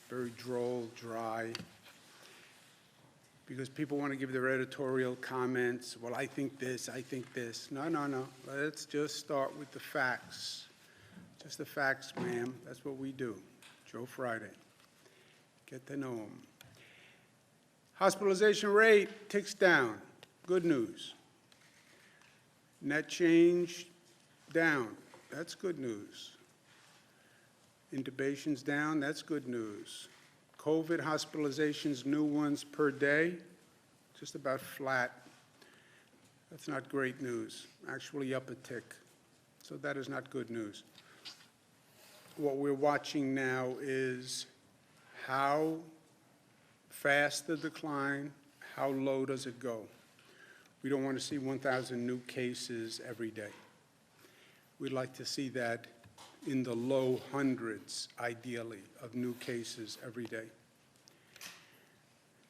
very droll, dry, because people want to give their editorial comments. Well, I think this, I think this. No, no, no. Let's just start with the facts. Just the facts, ma'am. That's what we do. Joe Friday. Get to know them. Hospitalization rate ticks down. Good news. Net change down. That's good news. Intubations down. That's good news. COVID hospitalizations, new ones per day, just about flat. That's not great news. Actually up a tick. So that is not good news. What we're watching now is how fast the decline, how low does it go? We don't want to see 1,000 new cases every day. We'd like to see that in the low hundreds, ideally, of new cases every day.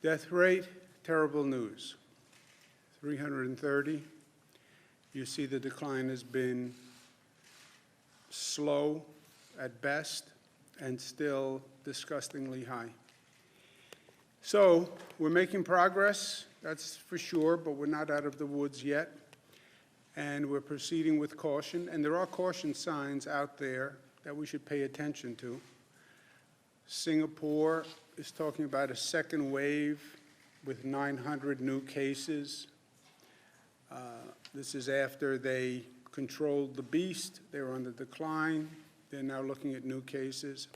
Death rate, terrible news. 330. You see the decline has been slow at best and still disgustingly high. So we're making progress, that's for sure, but we're not out of the woods yet. And we're proceeding with caution. And there are caution signs out there that we should pay attention to. Singapore is talking about a second wave with 900 new cases. This is after they controlled the beast. They were on the decline. They're now looking at new cases.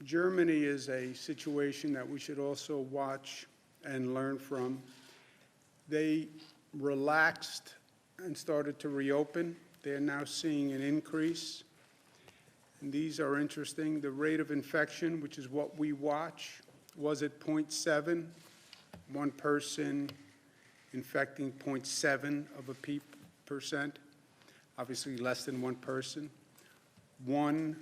Germany is a situation that we should also watch and learn from. They relaxed and started to reopen. They're now seeing an increase. And these are interesting. The rate of infection, which is what we watch, was at 0.7. One person infecting 0.7 of a percent. Obviously less than one person. 1%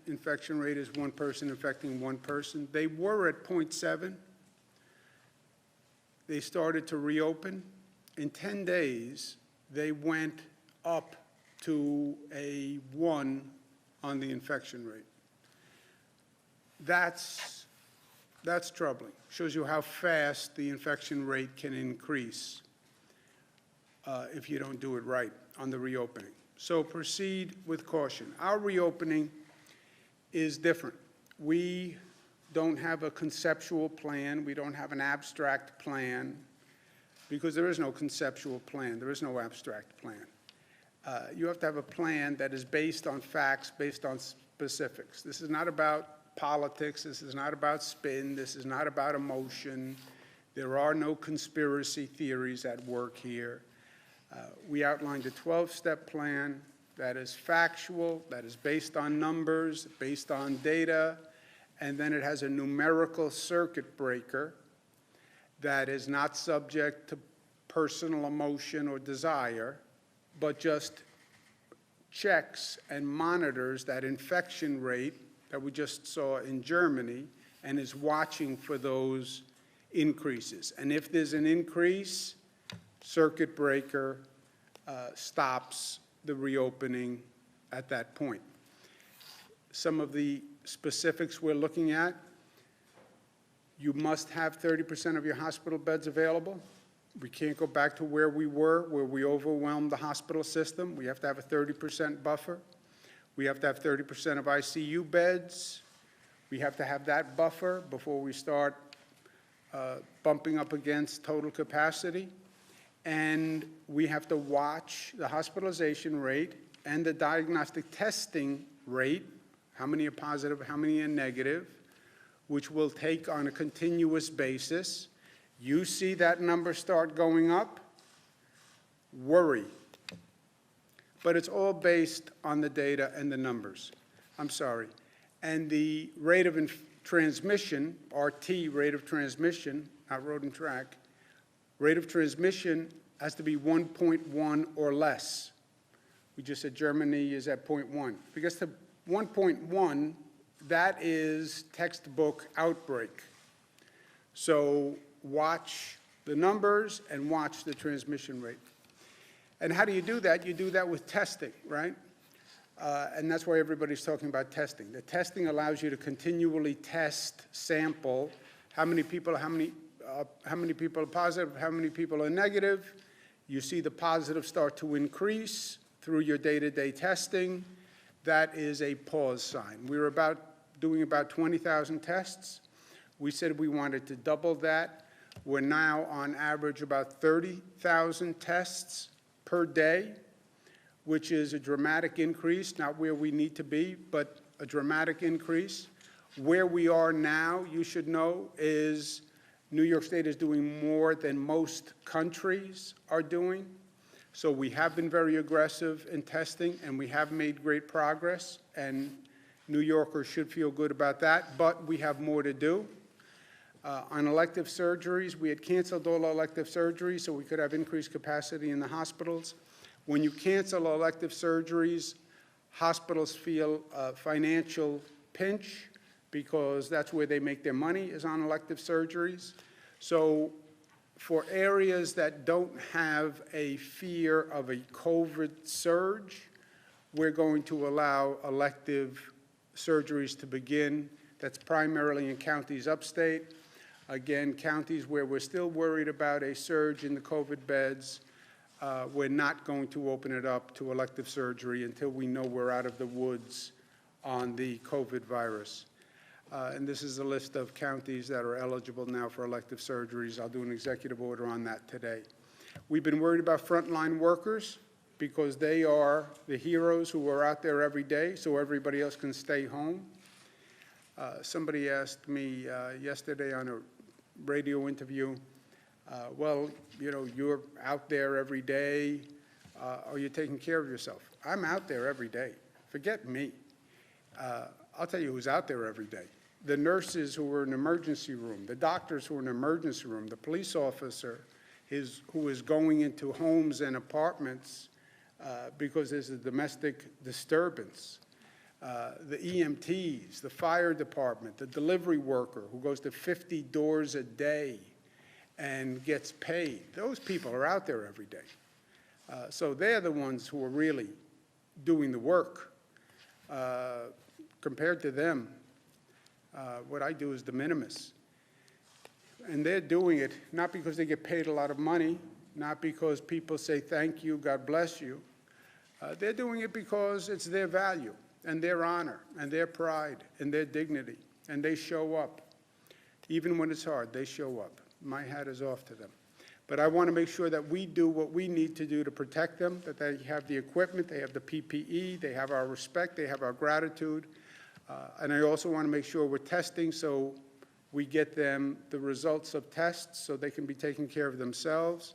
infection rate is one person infecting one person. They were at 0.7. They started to reopen. In 10 days, they went up to a 1 on the infection rate. That's troubling. Shows you how fast the infection rate can increase if you don't do it right on the reopening. So proceed with caution. Our reopening is different. We don't have a conceptual plan. We don't have an abstract plan because there is no conceptual plan. There is no abstract plan. You have to have a plan that is based on facts, based on specifics. This is not about politics. This is not about spin. This is not about emotion. There are no conspiracy theories at work here. We outlined a 12-step plan that is factual, that is based on numbers, based on data, and then it has a numerical circuit breaker that is not subject to personal emotion or desire, but just checks and monitors that infection rate that we just saw in Germany and is watching for those increases. And if there's an increase, circuit breaker stops the reopening at that point. Some of the specifics we're looking at: you must have 30% of your hospital beds available. We can't go back to where we were, where we overwhelmed the hospital system. We have to have a 30% buffer. We have to have 30% of ICU beds. We have to have that buffer before we start bumping up against total capacity. And we have to watch the hospitalization rate and the diagnostic testing rate, how many are positive, how many are negative, which we'll take on a continuous basis. You see that number start going up, worry. But it's all based on the data and the numbers. I'm sorry. And the rate of transmission, RT, rate of transmission, not road and track, rate of transmission has to be 1.1 or less. We just said Germany is at 0.1. If it gets to 1.1, that is textbook outbreak. So watch the numbers and watch the transmission rate. And how do you do that? You do that with testing, right? and that's why everybody's talking about testing. The testing allows you to continually test, sample, how many people are positive, how many people are negative. You see the positives start to increase through your day-to-day testing. That is a pause sign. We were doing about 20,000 tests. We said we wanted to double that. We're now on average about 30,000 tests per day, which is a dramatic increase, not where we need to be, but a dramatic increase. Where we are now, you should know, is New York State is doing more than most countries are doing. So we have been very aggressive in testing, and we have made great progress, and New Yorkers should feel good about that, but we have more to do. On elective surgeries, we had canceled all elective surgeries so we could have increased capacity in the hospitals. When you cancel elective surgeries, hospitals feel a financial pinch because that's where they make their money, is on elective surgeries. So for areas that don't have a fear of a COVID surge, we're going to allow elective surgeries to begin. That's primarily in counties upstate. Again, counties where we're still worried about a surge in the COVID beds, we're not going to open it up to elective surgery until we know we're out of the woods on the COVID virus. And this is a list of counties that are eligible now for elective surgeries. I'll do an executive order on that today. We've been worried about frontline workers because they are the heroes who are out there every day so everybody else can stay home. Somebody asked me yesterday on a radio interview, well, you know, you're out there every day. Are you taking care of yourself? I'm out there every day. Forget me. I'll tell you who's out there every day. The nurses who are in the emergency room, the doctors who are in the emergency room, the police officer who is going into homes and apartments because there's a domestic disturbance. The EMTs, the fire department, the delivery worker who goes to 50 doors a day and gets paid. Those people are out there every day. So they're the ones who are really doing the work. Compared to them, what I do is de minimis. And they're doing it not because they get paid a lot of money, not because people say thank you, God bless you. They're doing it because it's their value and their honor and their pride and their dignity, and they show up. Even when it's hard, they show up. My hat is off to them. But I want to make sure that we do what we need to do to protect them, that they have the equipment, they have the PPE, they have our respect, they have our gratitude. And I also want to make sure we're testing so we get them the results of tests so they can be taking care of themselves.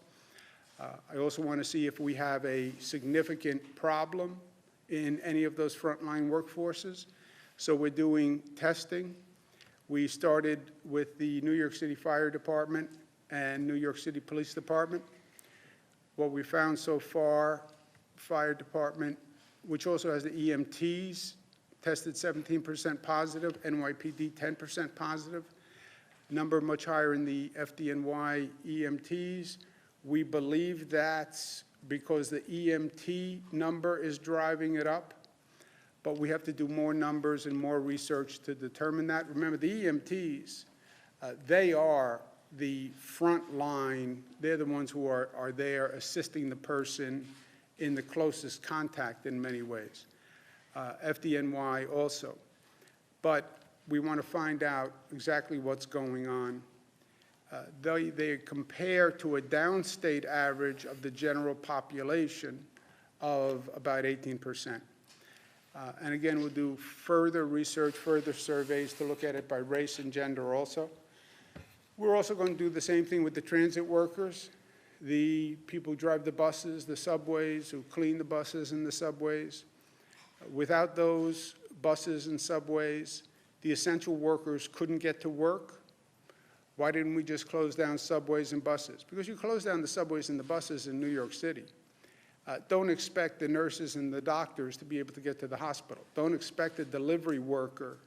I also want to see if we have a significant problem in any of those frontline workforces. So we're doing testing. We started with the New York City Fire Department and New York City Police Department. What we found so far, Fire Department, which also has the EMTs, tested 17% positive, NYPD 10% positive, number much higher in the FDNY EMTs. We believe that's because the EMT number is driving it up, but we have to do more numbers and more research to determine that. Remember, the EMTs, they are the front line. They're the ones who are there assisting the person in the closest contact in many ways. FDNY also. But we want to find out exactly what's going on. They compare to a downstate average of the general population of about 18%. And again, we'll do further research, further surveys to look at it by race and gender also. We're also going to do the same thing with the transit workers, the people who drive the buses, the subways, who clean the buses and the subways. Without those buses and subways, the essential workers couldn't get to work. Why didn't we just close down subways and buses? Because you close down the subways and the buses in New York City. Don't expect the nurses and the doctors to be able to get to the hospital. Don't expect a delivery worker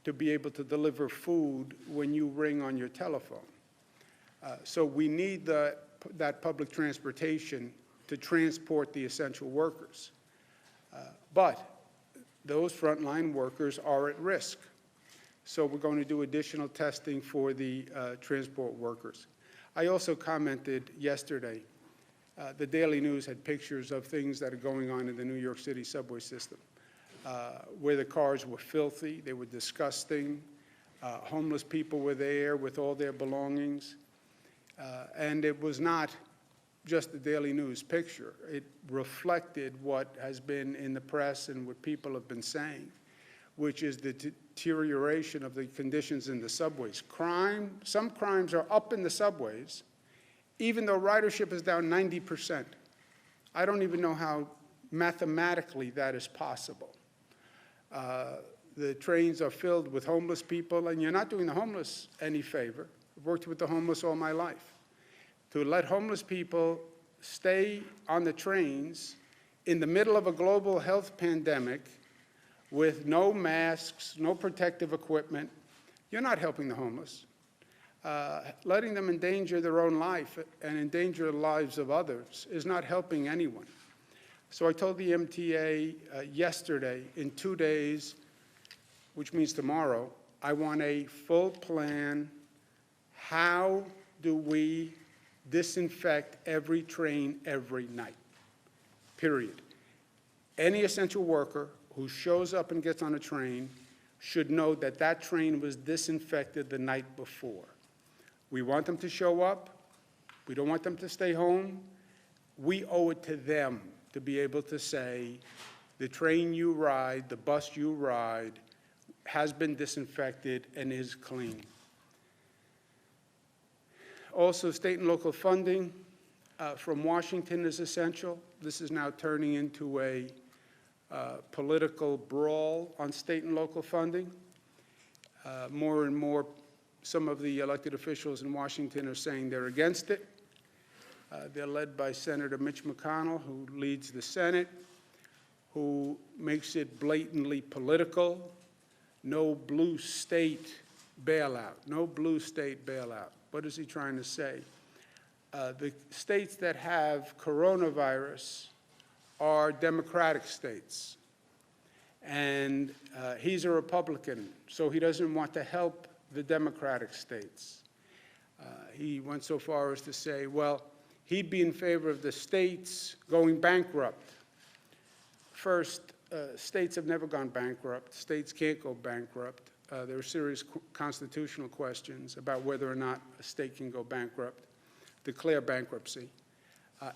to be able to deliver food when you ring on your telephone. So we need that public transportation to transport the essential workers. But those frontline workers are at risk. So we're going to do additional testing for the transport workers. I also commented yesterday, the Daily News had pictures of things that are going on in the New York City subway system, where the cars were filthy, they were disgusting, homeless people were there with all their belongings, and it was not just the Daily News picture. It reflected what has been in the press and what people have been saying, which is the deterioration of the conditions in the subways. Some crimes are up in the subways, even though ridership is down 90%. I don't even know how mathematically that is possible. The trains are filled with homeless people, and you're not doing the homeless any favor. I've worked with the homeless all my life. To let homeless people stay on the trains in the middle of a global health pandemic with no masks, no protective equipment, you're not helping the homeless. Letting them endanger their own life and endanger the lives of others is not helping anyone. So I told the MTA yesterday, in 2 days, which means tomorrow, I want a full plan. How do we disinfect every train every night, period? Any essential worker who shows up and gets on a train should know that that train was disinfected the night before. We want them to show up. We don't want them to stay home. We owe it to them to be able to say, the train you ride, the bus you ride, has been disinfected and is clean. Also, state and local funding from Washington is essential. This is now turning into a political brawl on state and local funding. More and more, some of the elected officials in Washington are saying they're against it. They're led by Senator Mitch McConnell, who leads the Senate, who makes it blatantly political. No blue state bailout, no blue state bailout. What is he trying to say? The states that have coronavirus are Democratic states. And he's a Republican, so he doesn't want to help the Democratic states. He went so far as to say, well, he'd be in favor of the states going bankrupt. First, states have never gone bankrupt. States can't go bankrupt. There are serious constitutional questions about whether or not a state can go bankrupt, declare bankruptcy.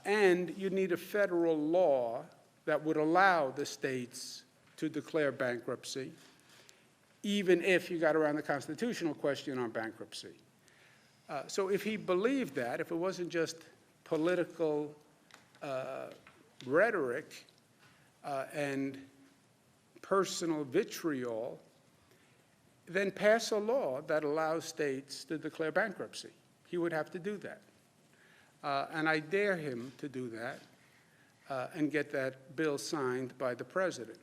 And you need a federal law that would allow the states to declare bankruptcy, even if you got around the constitutional question on bankruptcy. So if he believed that, if it wasn't just political rhetoric and personal vitriol, then pass a law that allows states to declare bankruptcy. He would have to do that. And I dare him to do that and get that bill signed by the president.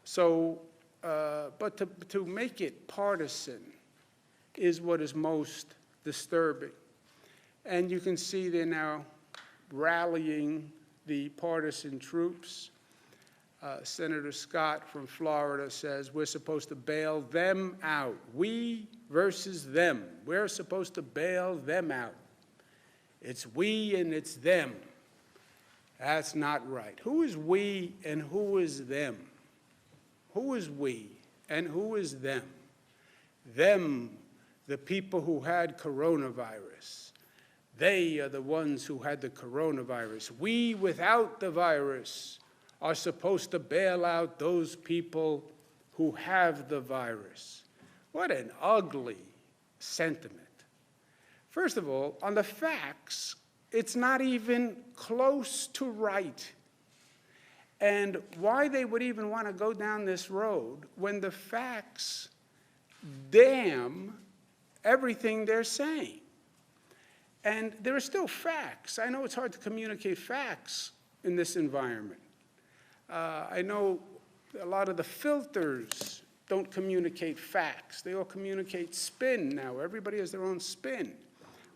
So, but to make it partisan is what is most disturbing. And you can see they're now rallying the partisan troops. Senator Scott from Florida says we're supposed to bail them out. We versus them. We're supposed to bail them out. It's we and it's them. That's not right. Who is we and who is them? Who is we and who is them? Them, the people who had coronavirus. They are the ones who had the coronavirus. We, without the virus, are supposed to bail out those people who have the virus. What an ugly sentiment. First of all, on the facts, it's not even close to right. And why they would even want to go down this road when the facts damn everything they're saying. And there are still facts. I know it's hard to communicate facts in this environment. I know a lot of the filters don't communicate facts. They all communicate spin now. Everybody has their own spin.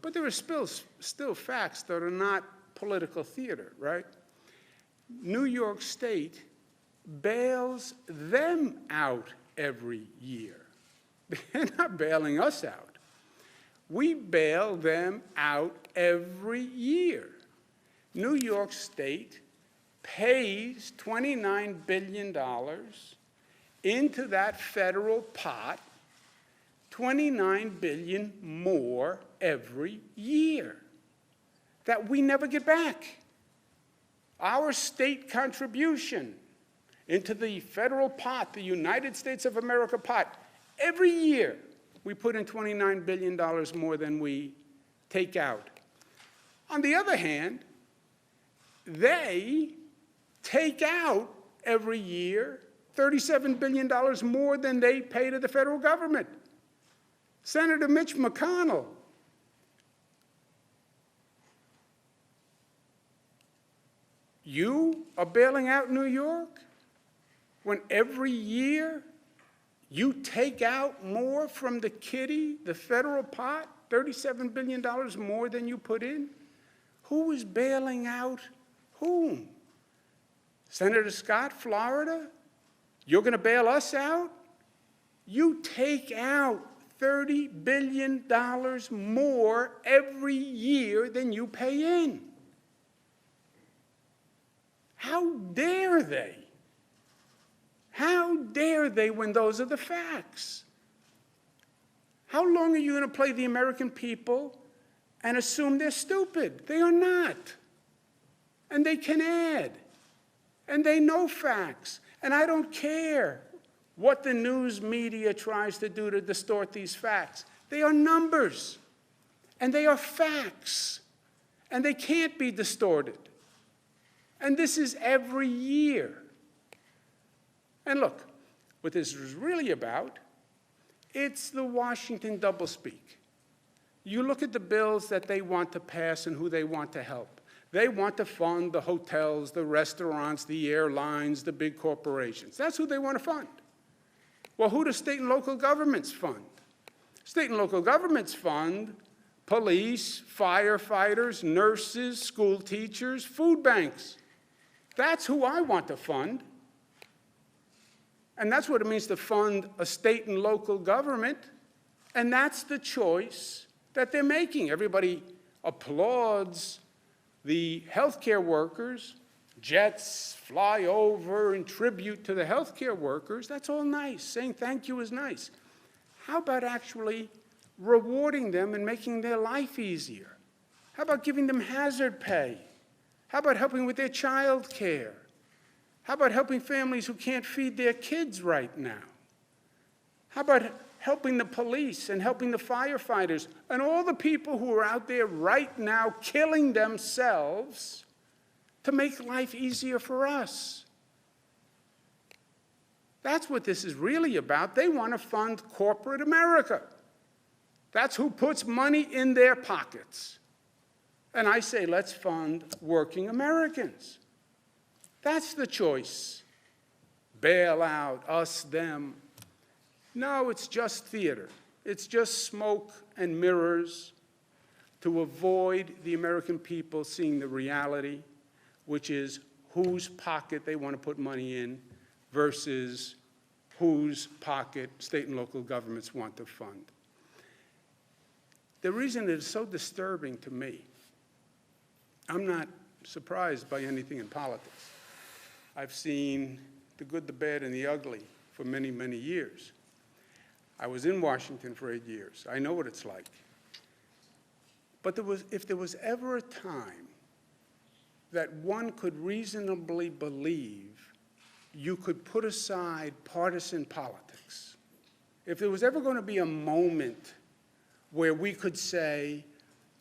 But there are still facts that are not political theater, right? New York State bails them out every year. They're not bailing us out. We bail them out every year. New York State pays $29 billion into that federal pot, $29 billion more every year that we never get back. Our state contribution into the federal pot, the United States of America pot, every year we put in $29 billion more than we take out. On the other hand, they take out every year $37 billion more than they pay to the federal government. Senator Mitch McConnell, you are bailing out New York when every year you take out more from the kitty, the federal pot, $37 billion more than you put in? Who is bailing out whom? Senator Scott, Florida? You're going to bail us out? You take out $30 billion more every year than you pay in. How dare they? How dare they when those are the facts? How long are you going to play the American people and assume they're stupid? They are not. And they can add. And they know facts. And I don't care what the news media tries to do to distort these facts. They are numbers. And they are facts. And they can't be distorted. And this is every year. And look, what this is really about, it's the Washington doublespeak. You look at the bills that they want to pass and who they want to help. They want to fund the hotels, the restaurants, the airlines, the big corporations. That's who they want to fund. Well, who do state and local governments fund? State and local governments fund police, firefighters, nurses, school teachers, food banks. That's who I want to fund. And that's what it means to fund a state and local government. And that's the choice that they're making. Everybody applauds the healthcare workers. Jets fly over in tribute to the healthcare workers. That's all nice. Saying thank you is nice. How about actually rewarding them and making their life easier? How about giving them hazard pay? How about helping with their child care? How about helping families who can't feed their kids right now? How about helping the police and helping the firefighters and all the people who are out there right now killing themselves to make life easier for us? That's what this is really about. They want to fund corporate America. That's who puts money in their pockets. And I say, let's fund working Americans. That's the choice. Bail out, us, them. No, it's just theater. It's just smoke and mirrors to avoid the American people seeing the reality, which is whose pocket they want to put money in versus whose pocket state and local governments want to fund. The reason it is so disturbing to me, I'm not surprised by anything in politics. I've seen the good, the bad, and the ugly for many, many years. I was in Washington for 8 years. I know what it's like. But if there was ever a time that one could reasonably believe you could put aside partisan politics, if there was ever going to be a moment where we could say,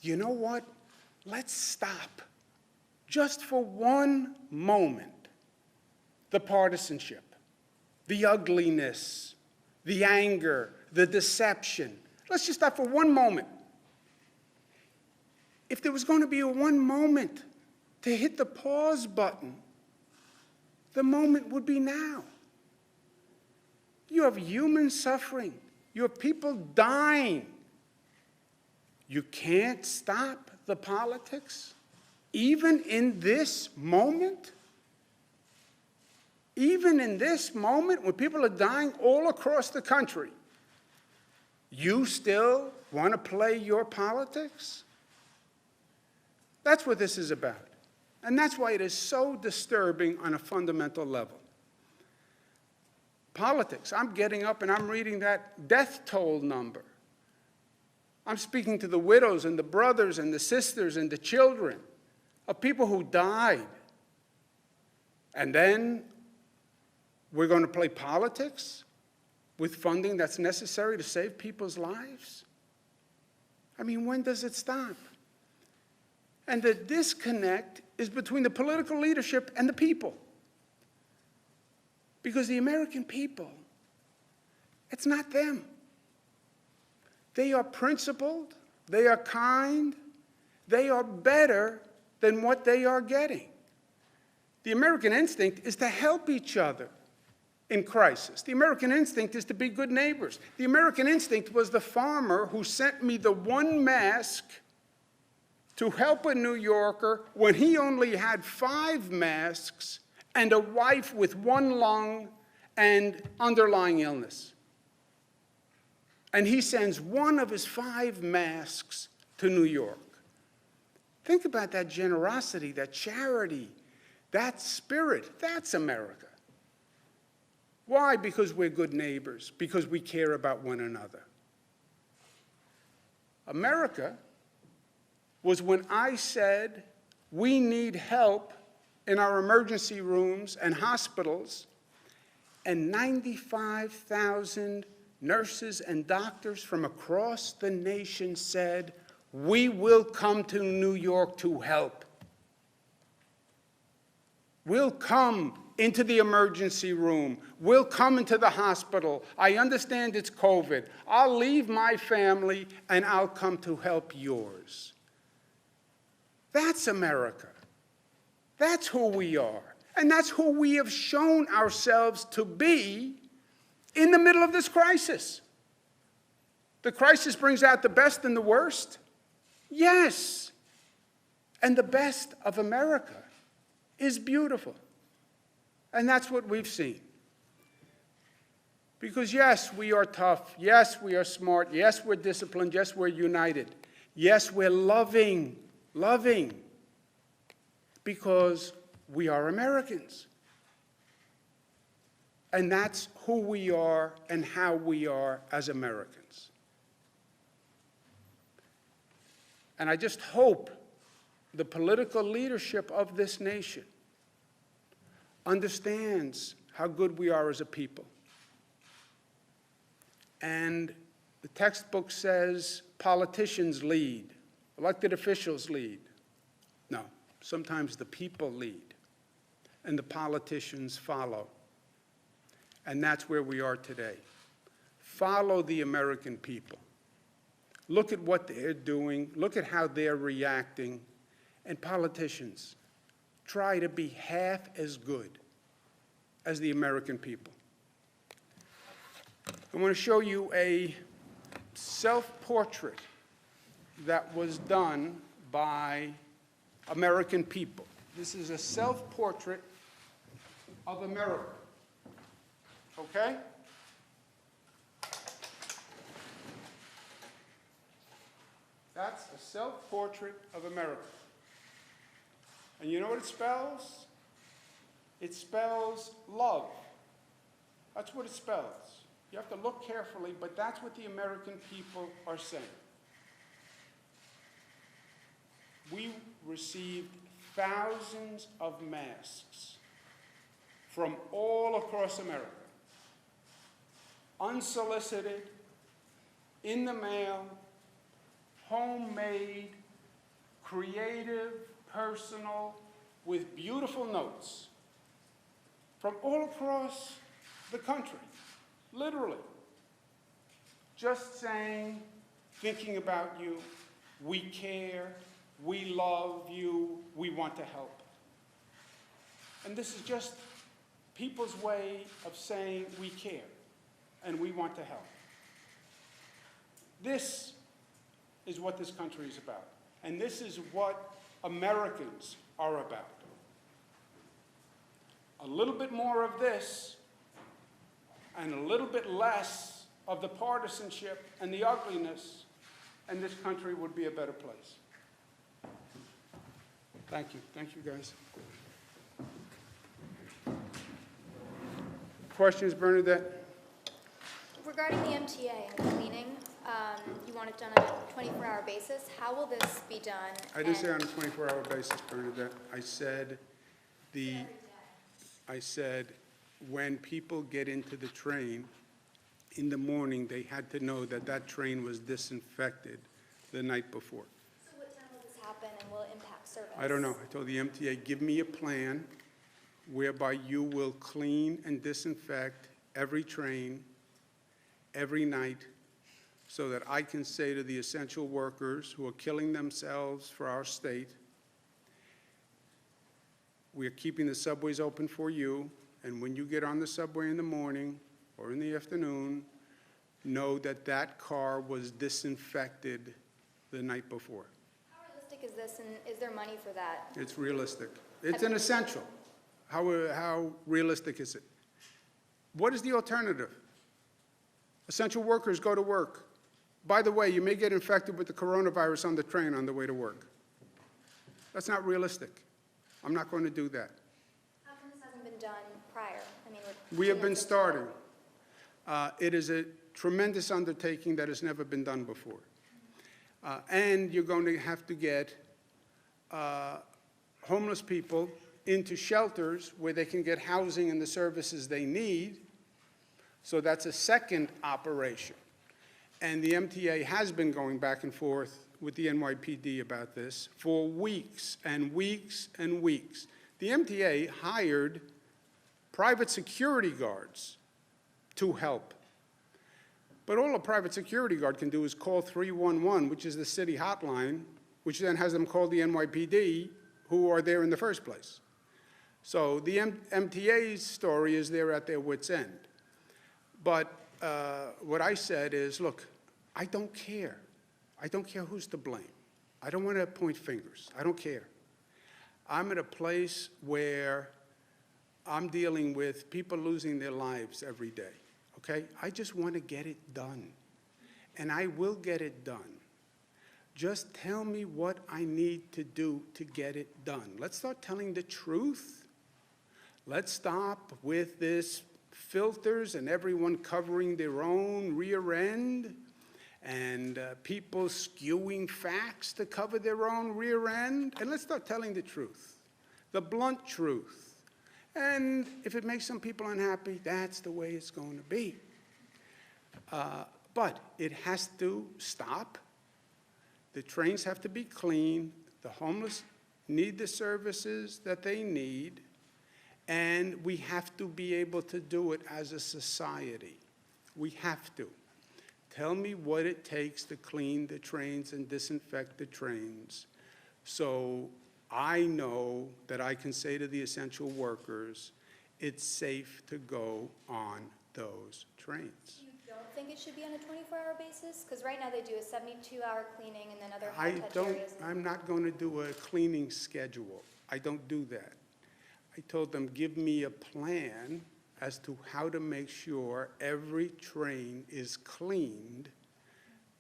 you know what, let's stop, just for one moment, the partisanship, the ugliness, the anger, the deception. Let's just stop for one moment. If there was going to be a one moment to hit the pause button, the moment would be now. You have human suffering. You have people dying. You can't stop the politics, even in this moment? even in this moment when people are dying all across the country, you still want to play your politics? That's what this is about. And that's why it is so disturbing on a fundamental level. Politics. I'm getting up and I'm reading that death toll number. I'm speaking to the widows and the brothers and the sisters and the children of people who died. And then we're going to play politics with funding that's necessary to save people's lives? I mean, when does it stop? And the disconnect is between the political leadership and the people. Because the American people, it's not them. They are principled, they are kind, they are better than what they are getting. The American instinct is to help each other in crisis. The American instinct is to be good neighbors. The American instinct was the farmer who sent me the one mask to help a New Yorker when he only had 5 masks and a wife with 1 lung and underlying illness. And he sends 1 of his 5 masks to New York. Think about that generosity, that charity, that spirit. That's America. Why? Because we're good neighbors, because we care about one another. America was when I said we need help in our emergency rooms and hospitals, and 95,000 nurses and doctors from across the nation said, we will come to New York to help. We'll come into the emergency room. We'll come into the hospital. I understand it's COVID. I'll leave my family and I'll come to help yours. That's America. That's who we are. And that's who we have shown ourselves to be in the middle of this crisis. The crisis brings out the best and the worst. Yes. And the best of America is beautiful. And that's what we've seen. Because yes, we are tough. Yes, we are smart. Yes, we're disciplined. Yes, we're united. Yes, we're loving. Because we are Americans. And that's who we are and how we are as Americans. And I just hope the political leadership of this nation understands how good we are as a people. And the textbook says politicians lead, elected officials lead. No, sometimes the people lead, and the politicians follow. And that's where we are today. Follow the American people. Look at what they're doing. Look at how they're reacting. And politicians, try to be half as good as the American people. I want to show you a self-portrait that was done by American people. This is a self-portrait of America. Okay? That's a self-portrait of America. And you know what it spells? It spells love. That's what it spells. You have to look carefully, but that's what the American people are saying. We received thousands of masks from all across America, unsolicited, in the mail, homemade, creative, personal, with beautiful notes from all across the country, literally. Just saying, thinking about you, we care, we love you, we want to help. And this is just people's way of saying we care and we want to help. This is what this country is about. And this is what Americans are about. a little bit more of this and a little bit less of the partisanship and the ugliness, and this country would be a better place. Thank you. Thank you, guys. Questions, Bernadette? Regarding the MTA and cleaning, you want it done on a 24-hour basis. How will this be done? I didn't say on a 24-hour basis, Bernadette. I said when people get into the train in the morning, they had to know that that train was disinfected the night before. So what time will this happen and will it impact service? I don't know. I told the MTA, give me a plan whereby you will clean and disinfect every train, every night, so that I can say to the essential workers who are killing themselves for our state, we are keeping the subways open for you, and when you get on the subway in the morning or in the afternoon, know that that car was disinfected the night before. How realistic is this, and is there money for that? It's realistic. It's an essential. How realistic is it? What is the alternative? Essential workers go to work. By the way, you may get infected with the coronavirus on the train on the way to work. That's not realistic. I'm not going to do that. How come this hasn't been done prior? I mean, We have been starting. It is a tremendous undertaking that has never been done before. And you're going to have to get homeless people into shelters where they can get housing and the services they need. So that's a second operation. And the MTA has been going back and forth with the NYPD about this for weeks and weeks and weeks. The MTA hired private security guards to help. But all a private security guard can do is call 311, which is the city hotline, which then has them call the NYPD, who are there in the first place. So the MTA's story is they're at their wits' end. But what I said is, look, I don't care. I don't care who's to blame. I don't want to point fingers. I don't care. I'm at a place where I'm dealing with people losing their lives every day, okay? I just want to get it done, and I will get it done. Just tell me what I need to do to get it done. Let's start telling the truth. Let's stop with this filters and everyone covering their own rear end and people skewing facts to cover their own rear end. And let's start telling the truth, the blunt truth. And if it makes some people unhappy, that's the way it's going to be. But it has to stop. The trains have to be clean. The homeless need the services that they need. And we have to be able to do it as a society. We have to. Tell me what it takes to clean the trains and disinfect the trains so I know that I can say to the essential workers, it's safe to go on those trains. You don't think it should be on a 24-hour basis? Because right now they do a 72-hour cleaning and then other high-touch areas. I'm not going to do a cleaning schedule. I don't do that. I told them, give me a plan as to how to make sure every train is cleaned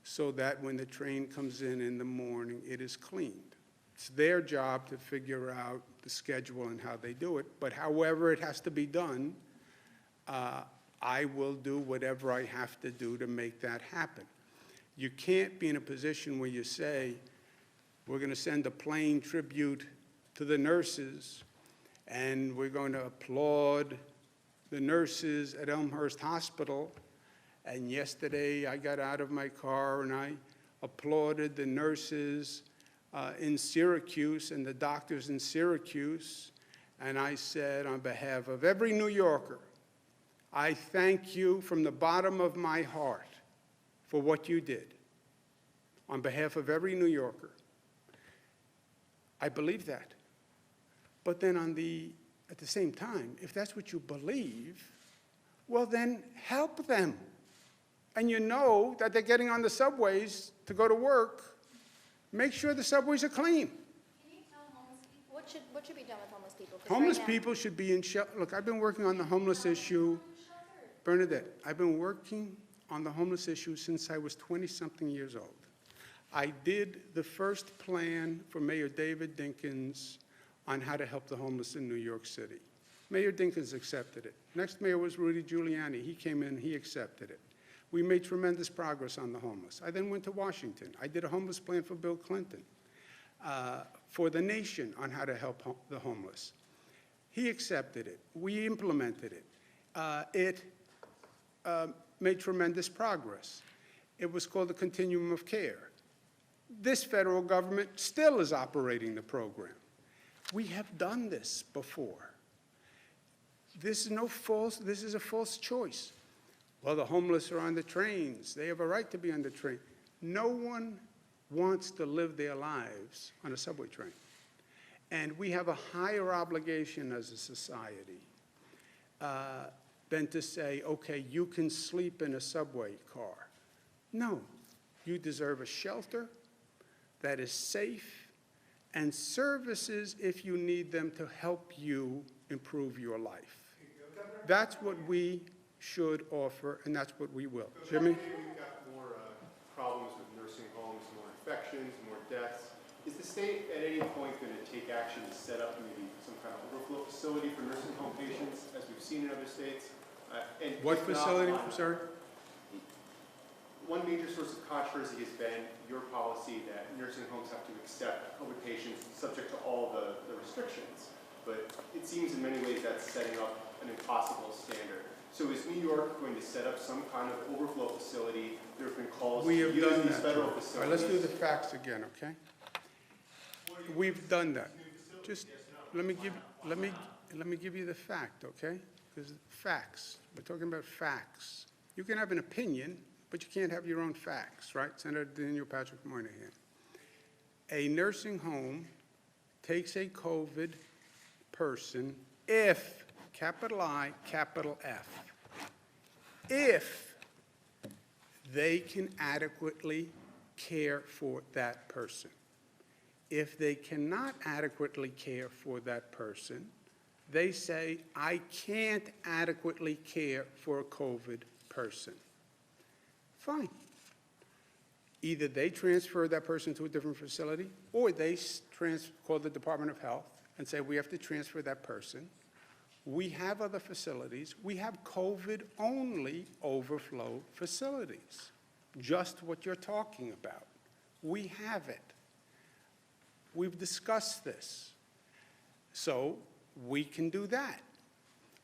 so that when the train comes in the morning, it is cleaned. It's their job to figure out the schedule and how they do it, but however it has to be done, I will do whatever I have to do to make that happen. You can't be in a position where you say, we're going to send a plain tribute to the nurses, and we're going to applaud the nurses at Elmhurst Hospital. And yesterday I got out of my car and I applauded the nurses in Syracuse and the doctors in Syracuse. And I said, on behalf of every New Yorker, I thank you from the bottom of my heart for what you did. On behalf of every New Yorker. I believe that. But then at the same time, if that's what you believe, well then help them. And you know that they're getting on the subways to go to work, make sure the subways are clean. Can you tell homeless people, What should be done with homeless people? 'Cause right Homeless now- people should be in shelter. Look, I've been working on the homeless issue. Bernadette, I've been working on the homeless issue since I was 20-something years old. I did the first plan for Mayor David Dinkins on how to help the homeless in New York City. Mayor Dinkins accepted it. Next mayor was Rudy Giuliani. He came in, he accepted it. We made tremendous progress on the homeless. I then went to Washington. I did a homeless plan for Bill Clinton, for the nation on how to help the homeless. He accepted it. We implemented it. It made tremendous progress. It was called the Continuum of Care. This federal government still is operating the program. We have done this before. This is a false choice. Well, the homeless are on the trains. They have a right to be on the train. No one wants to live their lives on a subway train. And we have a higher obligation as a society than to say, okay, you can sleep in a subway car. No, you deserve a shelter that is safe and services if you need them to help you improve your life. That's what we should offer, and that's what we will. Jimmy? We've got more problems with nursing homes, more infections, more deaths. Is the state at any point going to take action to set up maybe some kind of overflow facility for nursing home patients, as we've seen in other states? And What if not, facility? why I'm not? sorry? One major source of controversy has been your policy that nursing homes have to accept COVID patients subject to all the restrictions. But it seems in many ways that's setting up an impossible standard. So is New York going to set up some kind of overflow facility? There have been calls We to have use done these that. federal All right, facilities. let's do the facts again, okay? We've done that. Just let me give you the fact, okay? Because facts. We're talking about facts. You can have an opinion, but you can't have your own facts, right? Senator Daniel Patrick Moynihan. A nursing home takes a COVID person if, capital I, capital F, if they can adequately care for that person. If they cannot adequately care for that person, they say, I can't adequately care for a COVID person. Fine. Either they transfer that person to a different facility, or they call the Department of Health and say, we have to transfer that person. We have other facilities. We have COVID-only overflow facilities, just what you're talking about. We have it. We've discussed this. So we can do that.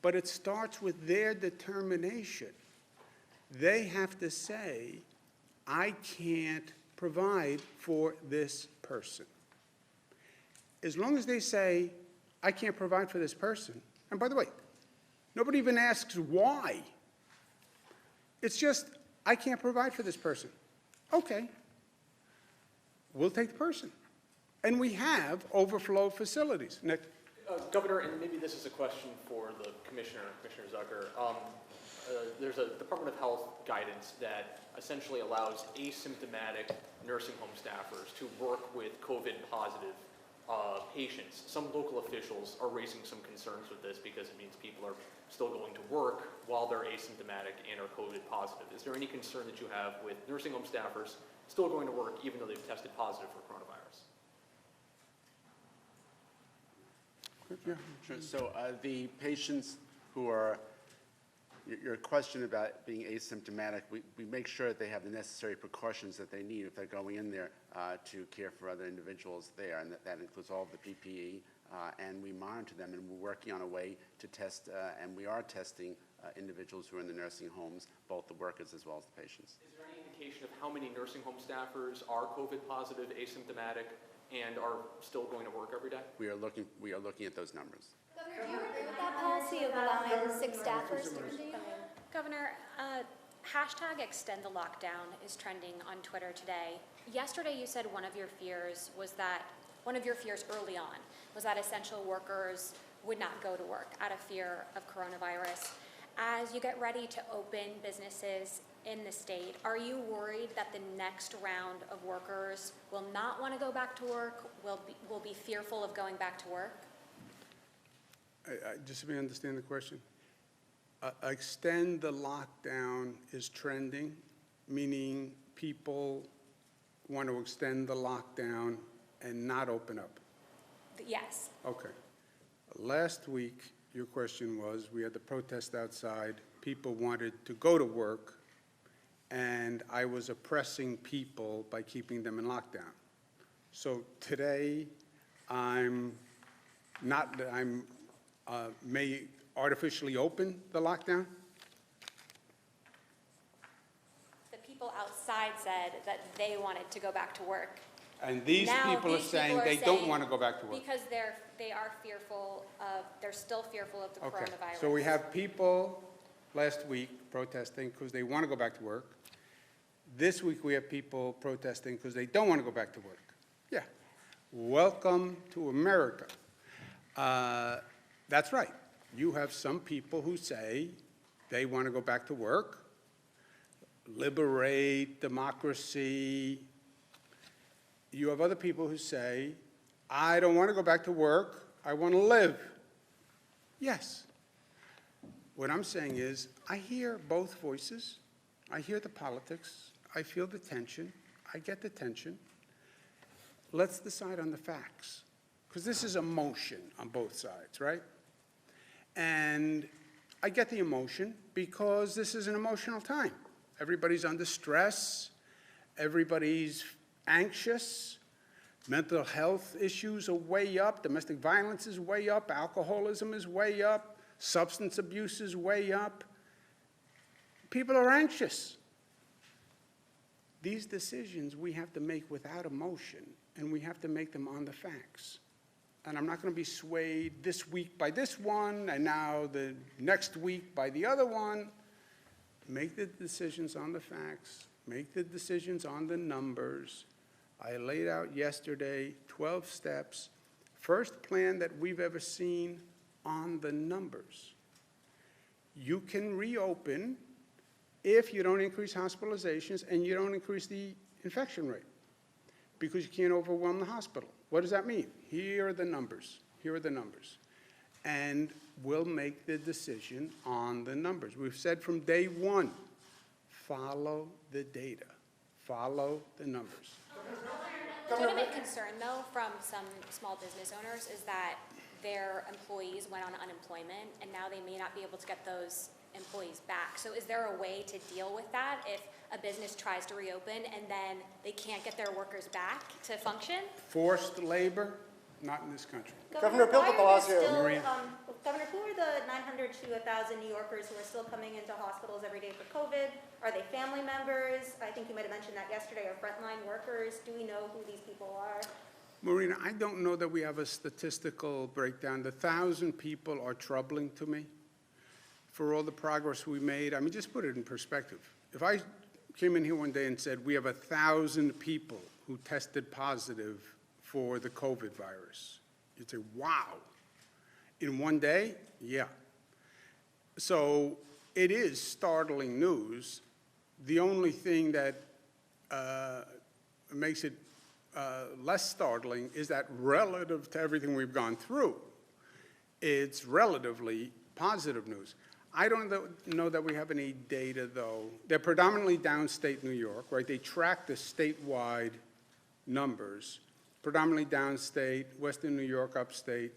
But it starts with their determination. They have to say, I can't provide for this person. As long as they say, I can't provide for this person, and by the way, nobody even asks why. It's just, I can't provide for this person. Okay, we'll take the person. And we have overflow facilities. Nick? Governor, and maybe this is a question for the Commissioner Zucker. There's a Department of Health guidance that essentially allows asymptomatic nursing home staffers to work with COVID-positive patients. Some local officials are raising some concerns with this because it means people are still going to work while they're asymptomatic and are COVID positive. Is there any concern that you have with nursing home staffers still going to work even though they've tested positive for coronavirus? Yeah. Sure. So the patients who are, your question about being asymptomatic, we make sure that they have the necessary precautions that they need if they're going in there to care for other individuals there, and that includes all of the PPE, and we monitor them, and we're working on a way to test, and we are testing individuals who are in the nursing homes, both the workers as well as the patients. Is there any indication of how many nursing home staffers are COVID positive, asymptomatic, and are still going to work every day? We are looking at those numbers. Governor, do you agree with that policy of allowing 6 staffers to continue? Governor, hashtag extend the lockdown is trending on Twitter today. Yesterday you said one of your fears early on was that essential workers would not go to work out of fear of coronavirus. as you get ready to open businesses in the state, are you worried that the next round of workers will not want to go back to work, will be fearful of going back to work? Just let me understand the question. Extend the lockdown is trending, meaning people want to extend the lockdown and not open up. Yes. Okay. Last week, your question was, we had the protest outside, people wanted to go to work, and I was oppressing people by keeping them in lockdown. So today, may artificially open the lockdown? The people outside said that they wanted to go back to work. And these Now, people are these saying people are they don't saying want to go back to work. Because they are fearful of, they're still fearful of the Okay, coronavirus. so we have people last week protesting because they want to go back to work. This week, we have people protesting because they don't want to go back to work. Yeah. Welcome to America. That's right. You have some people who say they want to go back to work, liberate democracy. You have other people who say, I don't want to go back to work, I want to live. Yes. What I'm saying is, I hear both voices. I hear the politics. I feel the tension. I get the tension. Let's decide on the facts, because this is emotion on both sides, right? And I get the emotion because this is an emotional time. Everybody's under stress. Everybody's anxious. Mental health issues are way up. Domestic violence is way up. Alcoholism is way up. Substance abuse is way up. People are anxious. These decisions we have to make without emotion, and we have to make them on the facts. And I'm not going to be swayed this week by this one, and now the next week by the other one. Make the decisions on the facts. Make the decisions on the numbers. I laid out yesterday 12 steps. First plan that we've ever seen on the numbers. You can reopen if you don't increase hospitalizations and you don't increase the infection rate, because you can't overwhelm the hospital. What does that mean? Here are the numbers. Here are the numbers. And we'll make the decision on the numbers. We've said from day one, follow the data. Follow the numbers. Legitimate concern, though, from some small business owners is that their employees went on unemployment, and now they may not be able to get those employees back. So is there a way to deal with that if a business tries to reopen and then they can't get their workers back to function? Forced labor, not in this country. Governor, Bill de Blasio. Maria. Governor, who are the 900 to 1,000 New Yorkers who are still coming into hospitals every day for COVID? Are they family members? I think you might have mentioned that yesterday, or frontline workers. Do we know who these people are? Marina, I don't know that we have a statistical breakdown. The 1,000 people are troubling to me for all the progress we made. I mean, just put it in perspective. If I came in here one day and said, we have 1,000 people who tested positive for the COVID virus, you'd say, wow. In one day? Yeah. So it is startling news. The only thing that makes it less startling is that relative to everything we've gone through, it's relatively positive news. I don't know that we have any data, though. They're predominantly downstate New York, right? They track the statewide numbers, predominantly downstate, Western New York, upstate.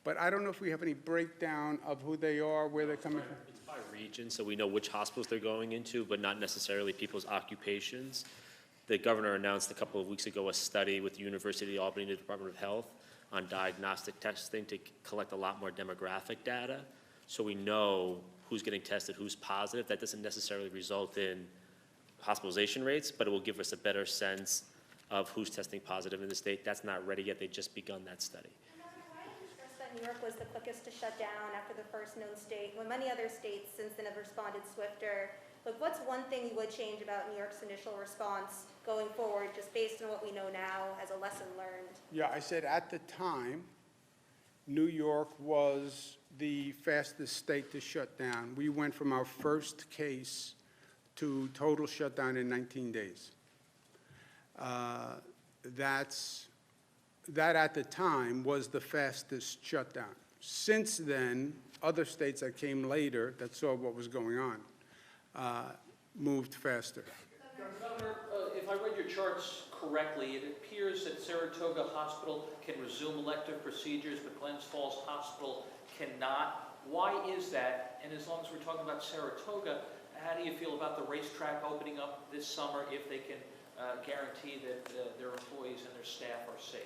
But I don't know if we have any breakdown of who they are, where they're coming from. It's by region, so we know which hospitals they're going into, but not necessarily people's occupations. The governor announced a couple of weeks ago a study with the University of Albany and the Department of Health on diagnostic testing to collect a lot more demographic data. So we know who's getting tested, who's positive. That doesn't necessarily result in hospitalization rates, but it will give us a better sense of who's testing positive in the state. That's not ready yet. They've just begun that study. Why did you stress that New York was the quickest to shut down after the first known state, when many other states since then have responded swifter? Like, what's one thing you would change about New York's initial response going forward, just based on what we know now as a lesson learned? Yeah, I said at the time, New York was the fastest state to shut down. We went from our first case to total shutdown in 19 days. That at the time was the fastest shutdown. Since then, other states that came later that saw what was going on moved faster. Governor, if I read your charts correctly, it appears that Saratoga Hospital can resume elective procedures, but Glens Falls Hospital cannot. Why is that? And as long as we're talking about Saratoga, how do you feel about the racetrack opening up this summer if they can guarantee that their employees and their staff are safe?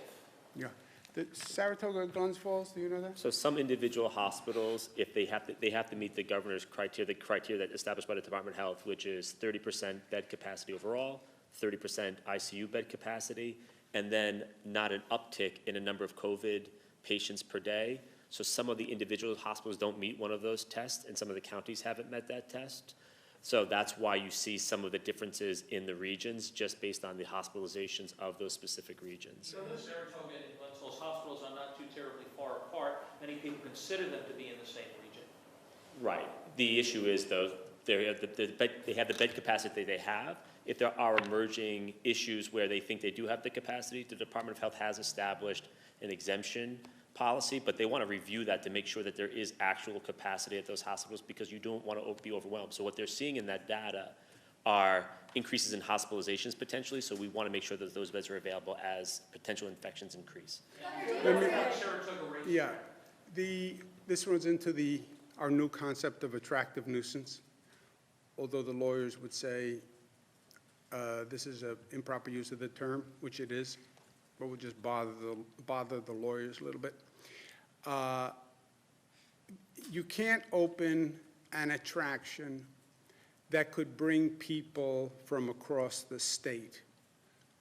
Yeah. The Saratoga, Glens Falls, do you know that? So some individual hospitals, if they have to meet the governor's criteria, the criteria that established by the Department of Health, which is 30% bed capacity overall, 30% ICU bed capacity, and then not an uptick in a number of COVID patients per day. So some of the individual hospitals don't meet one of those tests, and some of the counties haven't met that test. So that's why you see some of the differences in the regions, just based on the hospitalizations of those specific regions. So the Saratoga and Glens Falls hospitals are not too terribly far apart. Many people consider them to be in the same region. Right. The issue is, though, they have the bed capacity they have. If there are emerging issues where they think they do have the capacity, the Department of Health has established an exemption policy, but they want to review that to make sure that there is actual capacity at those hospitals, because you don't want to be overwhelmed. So what they're seeing in that data are increases in hospitalizations potentially, so we want to make sure that those beds are available as potential infections increase. Yeah. This runs into our new concept of attractive nuisance, although the lawyers would say this is an improper use of the term, which it is, but we'll just bother the lawyers a little bit. You can't open an attraction that could bring people from across the state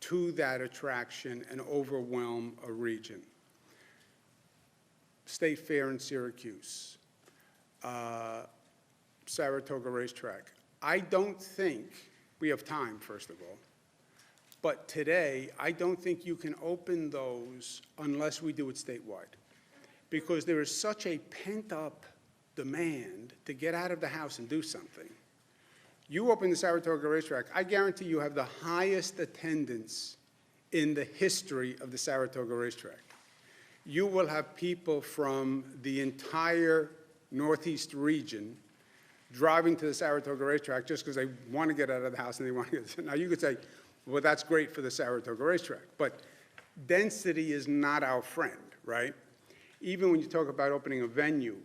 to that attraction and overwhelm a region. State Fair in Syracuse, Saratoga Racetrack. I don't think, we have time, first of all, but today, I don't think you can open those unless we do it statewide, because there is such a pent-up demand to get out of the house and do something. You open the Saratoga Racetrack, I guarantee you have the highest attendance in the history of the Saratoga Racetrack. You will have people from the entire Northeast region driving to the Saratoga Racetrack just because they want to get out of the house and they want to get. Now, you could say, well, that's great for the Saratoga Racetrack, but density is not our friend, right? Even when you talk about opening a venue,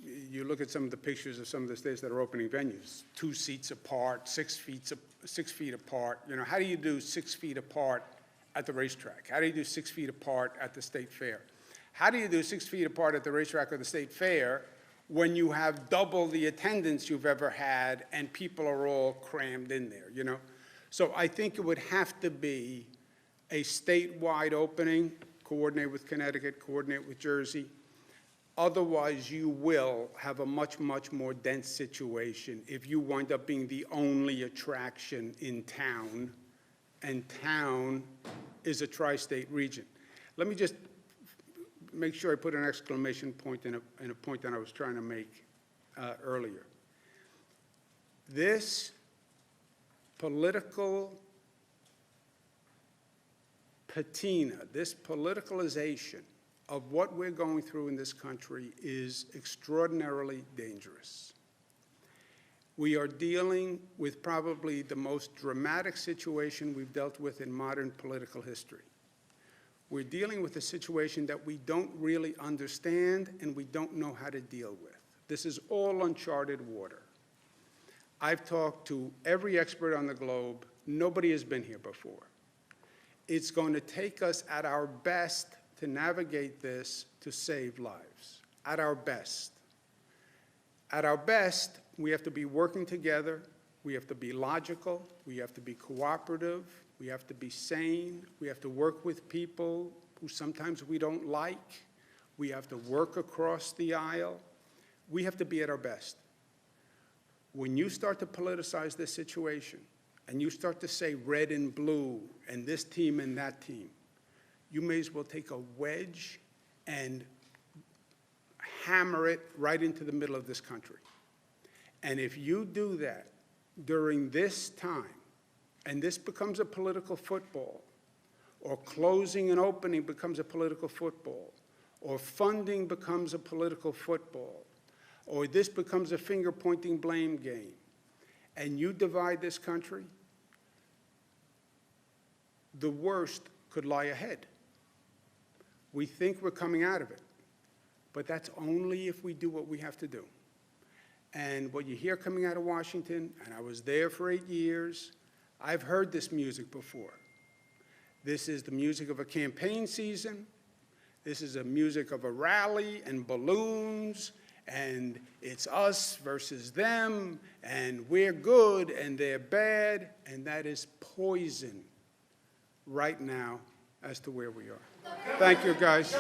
you look at some of the pictures of some of the states that are opening venues, 2 seats apart, 6 feet apart. You know, how do you do 6 feet apart at the racetrack? How do you do 6 feet apart at the state fair? How do you do 6 feet apart at the racetrack or the state fair when you have double the attendance you've ever had and people are all crammed in there, you know? So I think it would have to be a statewide opening, coordinate with Connecticut, coordinate with Jersey. Otherwise, you will have a much, much more dense situation if you wind up being the only attraction in town, and town is a tri-state region. Let me just make sure I put an exclamation point in a point that I was trying to make earlier. This political patina, this politicalization of what we're going through in this country is extraordinarily dangerous. We are dealing with probably the most dramatic situation we've dealt with in modern political history. We're dealing with a situation that we don't really understand and we don't know how to deal with. This is all uncharted water. I've talked to every expert on the globe. Nobody has been here before. It's going to take us at our best to navigate this to save lives, at our best. At our best, we have to be working together. We have to be logical. We have to be cooperative. We have to be sane. We have to work with people who sometimes we don't like. We have to work across the aisle. We have to be at our best. When you start to politicize this situation, and you start to say red and blue, and this team and that team, you may as well take a wedge and hammer it right into the middle of this country. And if you do that during this time, and this becomes a political football, or closing and opening becomes a political football, or funding becomes a political football, or this becomes a finger-pointing blame game, and you divide this country, the worst could lie ahead. We think we're coming out of it, but that's only if we do what we have to do. And what you hear coming out of Washington, and I was there for 8 years, I've heard this music before. This is the music of a campaign season. This is the music of a rally and balloons, and it's us versus them, and we're good and they're bad, and that is poison right now as to where we are. Thank you, guys.